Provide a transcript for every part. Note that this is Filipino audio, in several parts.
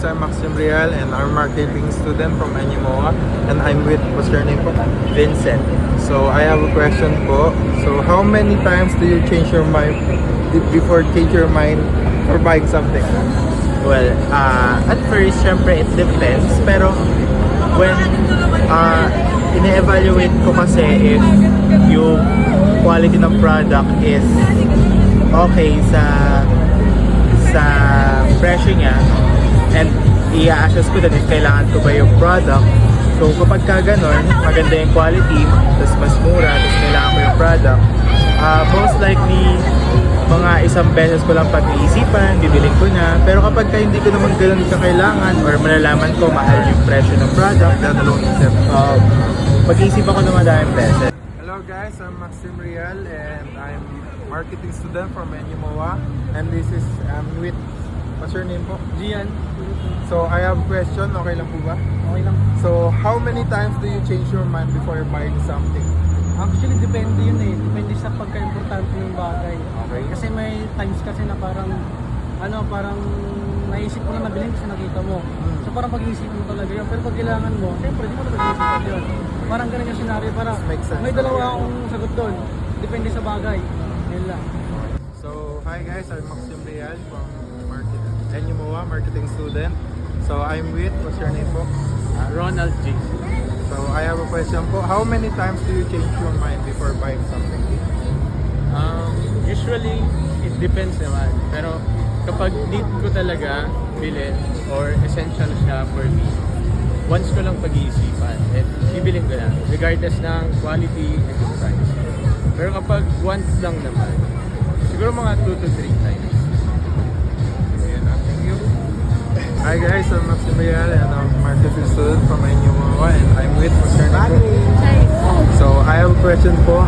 guys, I'm Maxim Real and I'm a marketing student from Animoa and I'm with, what's your name po? Vincent. So I have a question po. So how many times do you change your mind before change your mind for buying something? Well, at first, syempre, it depends. Pero, when ine-evaluate ko kasi if yung quality ng product is okay sa presyo niya, and i-assess ko din if kailangan ko ba yung product. So, kapag ka ganun, maganda yung quality, tapos mas mura, tapos kailangan ko yung product, most likely, mga isang beses ko lang pag-iisipan, bibiling ko na. Pero kapag ka hindi ko naman ganun kakailangan or malalaman ko mahal yung presyo ng product, dadalawang isip, pag-iisipan ko na madaming beses. Hello guys, I'm Maxim Real and I'm marketing student from Animoa and this is with, what's your name po? Gian. So I have a question, okay lang po ba? Okay lang. So how many times do you change your mind before buying something? Actually, depende yun eh. Depende sa pagka-importante ng bagay. Okay. Kasi may times kasi na parang naisip mo na mabiling kasi nakita mo. So parang pag-iisipan mo talaga yun. Pero pag kailangan mo, siyempre di mo na pag-iisipan yun. Parang ganun yung scenario. Parang Makes sense. may dalawa akong sagot doon. Depende sa bagay. Yun lang. So hi guys, I'm Maxim Real from Animoa, marketing student. So I'm with, what's your name po? Ronald G. So I have a question po. How many times do you change your mind before buying something? Usually, it depends naman. Pero kapag need ko talaga bilhin or essential siya for me, once ko lang pag-iisipan at bibiling ko na, regardless ng quality and yung price. Pero kapag once lang naman, siguro mga 2 to 3 times. Ayan, thank you. Hi guys, I'm Maxim Real and I'm marketing student from Animoa and I'm with, what's your name po? So I have a question po.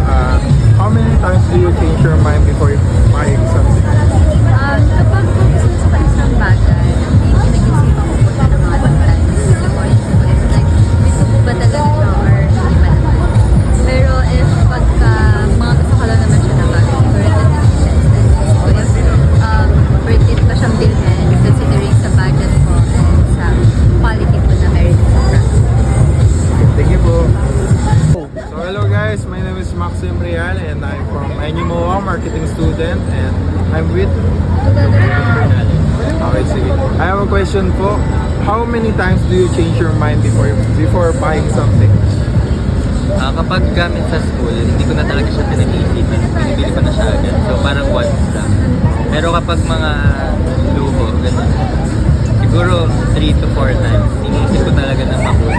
How many times do you change your mind before buying something? Kapag gusto ko sa isang bagay, pinag-isipan ko po siya ng mga times before ko if like, gusto ko ba talaga siya or hindi ba naman. Pero if pagka mga gusto ko lang naman siya na bagay, for it to make sense, then so if worth it ba siyang bilhin, considering sa budget ko and sa quality po na meron sa product. Thank you po. So hello guys, my name is Maxim Real and I'm from Animoa, marketing student and I'm with Okay, sige. I have a question po. How many times do you change your mind before buying something? Kapag gamit sa school, hindi ko na talaga siya pinag-iisipan. Binibili ko na siya agad. So parang once lang. Pero kapag mga luho, ganun, siguro 3 to 4 times, iniisip ko talaga na makuha